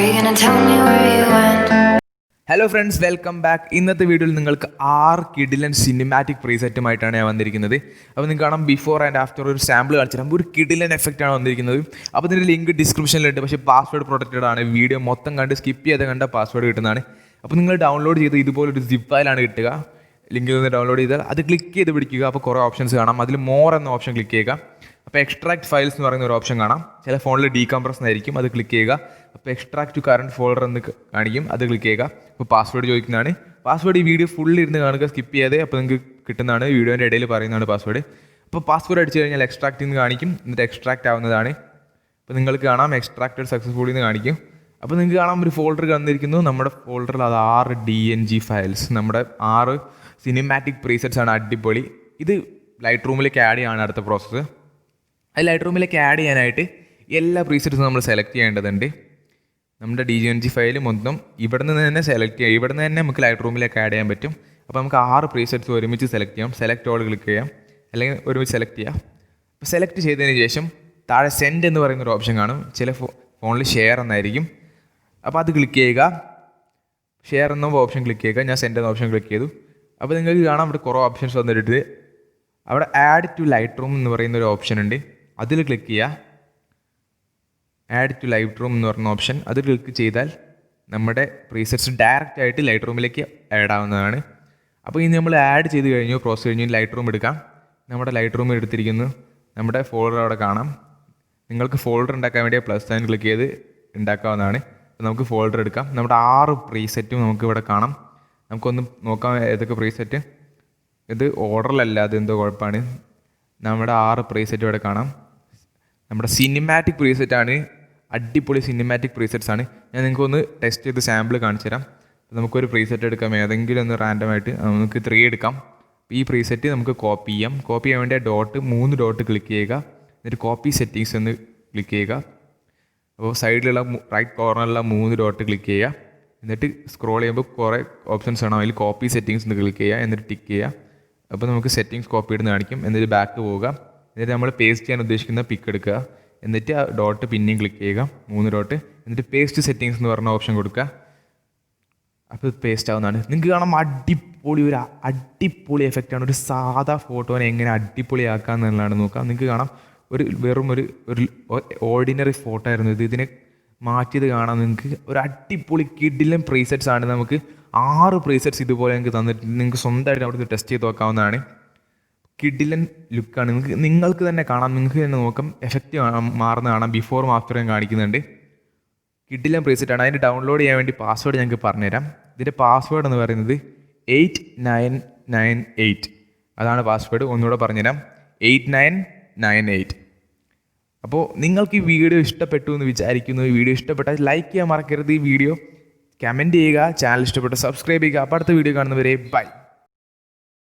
you gonna tell me where you went? Hello friends, welcome back. ഇന്നത്തെ വീഡിയോയിൽ നിങ്ങൾക്ക് 6 കിഡിലൻ സിനിമാറ്റിക് പ്രീസെറ്റുമായിട്ടാണ് ഞാൻ വന്നിരിക്കുന്നത്. അപ്പോൾ നിങ്ങൾക്ക് കാണാം ബിഫോർ ആൻഡ് ആഫ്റ്റർ ഒരു സാമ്പിൾ കാണിച്ചിട്ട് ഒരു കിഡിലൻ എഫക്റ്റാണ് വന്നിരിക്കുന്നത്. അപ്പോൾ ഇതിൻ്റെ ലിങ്ക് ഡിസ്ക്രിപ്ഷനിലുണ്ട്. പക്ഷേ പാസ്വേഡ് പ്രൊട്ടക്റ്റഡ് ആണ്. വീഡിയോ മൊത്തം കണ്ട് സ്കിപ്പ് ചെയ്ത് കണ്ട പാസ്വേഡ് കിട്ടുന്നതാണ്. അപ്പോൾ നിങ്ങൾ ഡൗൺലോഡ് ചെയ്ത് ഇതുപോലൊരു സിപ്പ് ഫയലാണ് കിട്ടുക. ലിങ്കിൽ നിന്ന് ഡൗൺലോഡ് ചെയ്താൽ അത് ക്ലിക്ക് ചെയ്ത് പിടിക്കുക. അപ്പോൾ കുറേ ഓപ്ഷൻസ് കാണാം. അതിൽ മോർ എന്ന ഓപ്ഷൻ ക്ലിക്ക് ചെയ്യുക. അപ്പോൾ എക്സ്ട്രാക്ട് ഫയൽസ് എന്ന് പറയുന്ന ഒരു ഓപ്ഷൻ കാണാം. ചില ഫോണിൽ ഡീകംപ്രസ് എന്നായിരിക്കും, അത് ക്ലിക്ക് ചെയ്യുക. അപ്പോൾ എക്സ്ട്രാക്ട് ടു കറണ്ട് ഫോൾഡർ എന്ന് കാണിക്കും, അത് ക്ലിക്ക് ചെയ്യുക. അപ്പോൾ പാസ്വേഡ് ചോദിക്കുന്നതാണ്. പാസ്വേഡ് ഈ വീഡിയോ ഫുൾ ഇരുന്ന് കാണുക, സ്കിപ്പ് ചെയ്യാതെ. അപ്പോൾ നിങ്ങൾക്ക് കിട്ടുന്നതാണ്, വീഡിയോൻ്റെ ഇടയിൽ പറയുന്നതാണ് പാസ്വേഡ്. അപ്പോൾ പാസ്വേഡ് അടിച്ചു കഴിഞ്ഞാൽ എക്സ്ട്രാക്ട് എന്ന് കാണിക്കും, എന്നിട്ട് എക്സ്ട്രാക്ട് ആവുന്നതാണ്. അപ്പോൾ നിങ്ങൾക്ക് കാണാം എക്സ്ട്രാക്റ്റഡ് സക്സസ്ഫുള്ളി എന്ന് കാണിക്കും. അപ്പോൾ നിങ്ങൾക്ക് കാണാം ഒരു ഫോൾഡർ തന്നിരിക്കുന്നു. നമ്മുടെ ഫോൾഡറിൽ അത് 6 DNG ഫയൽസ്, നമ്മുടെ 6 സിനിമാറ്റിക് പ്രീസെറ്റ്സ് ആണ്. അടിപൊളി. ഇത് ലൈറ്റ് റൂമിലേക്ക് ആഡ് ചെയ്യാണ് അടുത്ത പ്രോസസ്സ്. അത് ലൈറ്റ് റൂമിലേക്ക് ആഡ് ചെയ്യാനായിട്ട് എല്ലാ പ്രീസെറ്റ്സും നമ്മൾ സെലക്ട് ചെയ്യേണ്ടതുണ്ട്. നമ്മുടെ DNG ഫയൽ മൊത്തം ഇവിടെ നിന്ന് തന്നെ സെലക്ട് ചെയ്യാം. ഇവിടെ നിന്ന് തന്നെ നമുക്ക് ലൈറ്റ് റൂമിലേക്ക് ആഡ് ചെയ്യാൻ പറ്റും. അപ്പോൾ നമുക്ക് 6 പ്രീസെറ്റ്സ് ഒരുമിച്ച് സെലക്ട് ചെയ്യാം. സെലക്ട് ഓൾ ക്ലിക്ക് ചെയ്യാം, അല്ലെങ്കിൽ ഒരുമിച്ച് സെലക്ട് ചെയ്യാം. അപ്പോൾ സെലക്ട് ചെയ്തതിന് ശേഷം താഴെ സെൻഡ് എന്ന് പറയുന്നൊരു ഓപ്ഷൻ കാണും. ചില ഫോണിൽ ഷെയർ എന്നായിരിക്കും. അപ്പോൾ അത് ക്ലിക്ക് ചെയ്യുക. ഷെയർ എന്ന ഓപ്ഷൻ ക്ലിക്ക് ചെയ്യുക. ഞാൻ സെൻഡ് എന്ന ഓപ്ഷൻ ക്ലിക്ക് ചെയ്തു. അപ്പോൾ നിങ്ങൾക്ക് കാണാം ഇവിടെ കുറേ ഓപ്ഷൻസ് വന്നിട്ട് അവിടെ ആഡ് ടു ലൈറ്റ് റൂം എന്ന് പറയുന്ന ഒരു ഓപ്ഷൻ ഉണ്ട്. അതിൽ ക്ലിക്ക് ചെയ്യുക. ആഡ് ടു ലൈറ്റ് റൂം എന്ന് പറയുന്ന ഓപ്ഷൻ അത് ക്ലിക്ക് ചെയ്താൽ നമ്മുടെ പ്രീസെറ്റ്സ് ഡയറക്റ്റ് ആയിട്ട് ലൈറ്റ് റൂമിലേക്ക് ആഡ് ആവുന്നതാണ്. അപ്പോൾ ഇനി നമ്മൾ ആഡ് ചെയ്ത് കഴിഞ്ഞു, പ്രോസസ് കഴിഞ്ഞു. ലൈറ്റ് റൂം എടുക്കാം. നമ്മുടെ ലൈറ്റ് റൂം എടുത്തിരിക്കുന്നു. നമ്മുടെ ഫോൾഡർ അവിടെ കാണാം. നിങ്ങൾക്ക് ഫോൾഡർ ഉണ്ടാക്കാൻ വേണ്ടി പ്ലസ് സൈൻ ക്ലിക്ക് ചെയ്ത് ഉണ്ടാക്കാവുന്നതാണ്. നമുക്ക് ഫോൾഡർ എടുക്കാം. നമ്മുടെ 6 പ്രീസെറ്റും നമുക്ക് ഇവിടെ കാണാം. നമുക്കൊന്ന് നോക്കാം ഏതൊക്കെ പ്രീസെറ്റ്. ഇത് ഓർഡറിലല്ല, അത് എന്തോ കുഴപ്പമാണ്. നമ്മുടെ 6 പ്രീസെറ്റ് ഇവിടെ കാണാം. നമ്മുടെ സിനിമാറ്റിക് പ്രീസെറ്റാണ്. അടിപൊളി സിനിമാറ്റിക് പ്രീസെറ്റ്സ് ആണ്. ഞാൻ നിങ്ങൾക്കൊന്ന് ടെസ്റ്റ് ചെയ്ത് സാമ്പിൾ കാണിച്ചു തരാം. നമുക്കൊരു പ്രീസെറ്റ് എടുക്കാം, ഏതെങ്കിലും ഒന്ന് റാൻഡമായിട്ട്. നമുക്ക് 3 എടുക്കാം. ഈ പ്രീസെറ്റ് നമുക്ക് കോപ്പി ചെയ്യാം. കോപ്പി ചെയ്യാൻ വേണ്ടി 3 ഡോട്ട് ക്ലിക്ക് ചെയ്യുക. എന്നിട്ട് കോപ്പി സെറ്റിങ്സ് എന്ന് ക്ലിക്ക് ചെയ്യുക. അപ്പോൾ സൈഡിലുള്ള റൈറ്റ് കോർണറിലുള്ള 3 ഡോട്ട് ക്ലിക്ക് ചെയ്യുക. എന്നിട്ട് സ്ക്രോൾ ചെയ്യുമ്പോൾ കുറേ ഓപ്ഷൻസ് ആണ്. അതിൽ കോപ്പി സെറ്റിങ്സ് എന്ന് ക്ലിക്ക് ചെയ്യുക. എന്നിട്ട് ടിക്ക് ചെയ്യുക. അപ്പോൾ നമുക്ക് സെറ്റിങ്സ് കോപ്പി ഇടുന്ന കാണിക്കും. എന്നിട്ട് ബാക്ക് പോവുക. എന്നിട്ട് നമ്മൾ പേസ്റ്റ് ചെയ്യാൻ ഉദ്ദേശിക്കുന്ന പിക്ക് എടുക്കുക. എന്നിട്ട് ആ ഡോട്ട് പിന്നെയും ക്ലിക്ക് ചെയ്യുക, 3 ഡോട്ട്. എന്നിട്ട് പേസ്റ്റ് സെറ്റിങ്സ് എന്ന് പറഞ്ഞ ഓപ്ഷൻ കൊടുക്കുക. അപ്പോൾ ഇത് പേസ്റ്റ് ആവുന്നതാണ്. നിങ്ങൾക്ക് കാണാം അടിപൊളി എഫക്റ്റാണ്. ഒരു സാധാ ഫോട്ടോനെ എങ്ങനെ അടിപൊളിയാക്കുക എന്നുള്ളതാണ് നോക്കാം. നിങ്ങൾക്ക് കാണാം വെറും ഒരു ഓർഡിനറി ഫോട്ടോ ആയിരുന്നു ഇത്. ഇതിനെ മാറ്റിയത് കാണാം. നിങ്ങൾക്ക് ഒരു അടിപൊളി കിഡിലൻ പ്രീസെറ്റ്സ് ആണ്. നമുക്ക് 6 പ്രീസെറ്റ്സ് ഇതുപോലെ നിങ്ങൾക്ക് തന്നിട്ട് നിങ്ങൾക്ക് സ്വന്തമായിട്ട് അവിടെ ടെസ്റ്റ് ചെയ്ത് നോക്കാവുന്നതാണ്. കിഡിലൻ ലുക്കാണ്. നിങ്ങൾക്ക് തന്നെ കാണാം, നിങ്ങൾക്ക് തന്നെ നോക്കാം. എഫക്റ്റ് മാറുന്ന കാണാം. ബിഫോറും ആഫ്റ്ററും കാണിക്കുന്നുണ്ട്. കിഡിലൻ പ്രീസെറ്റാണ്. അതിന് ഡൗൺലോഡ് ചെയ്യാൻ വേണ്ടി പാസ്വേഡ് ഞങ്ങൾക്ക് പറഞ്ഞുതരാം. ഇതിൻ്റെ പാസ്വേഡ് എന്ന് പറയുന്നത് 8998. അതാണ് പാസ്വേഡ്. ഒന്നുകൂടെ പറഞ്ഞുതരാം, 8998. അപ്പോൾ നിങ്ങൾക്ക് ഈ വീഡിയോ ഇഷ്ടപ്പെട്ടു എന്ന് വിചാരിക്കുന്നു. ഈ വീഡിയോ ഇഷ്ടപ്പെട്ടാൽ ലൈക്ക് ചെയ്യാൻ മറക്കരുത്. ഈ വീഡിയോ കമൻറ്റ് ചെയ്യുക. ചാനൽ ഇഷ്ടപ്പെട്ട സബ്സ്ക്രൈബ് ചെയ്യുക. അപ്പോൾ അടുത്ത വീഡിയോ കാണുന്നവരെ ബൈ.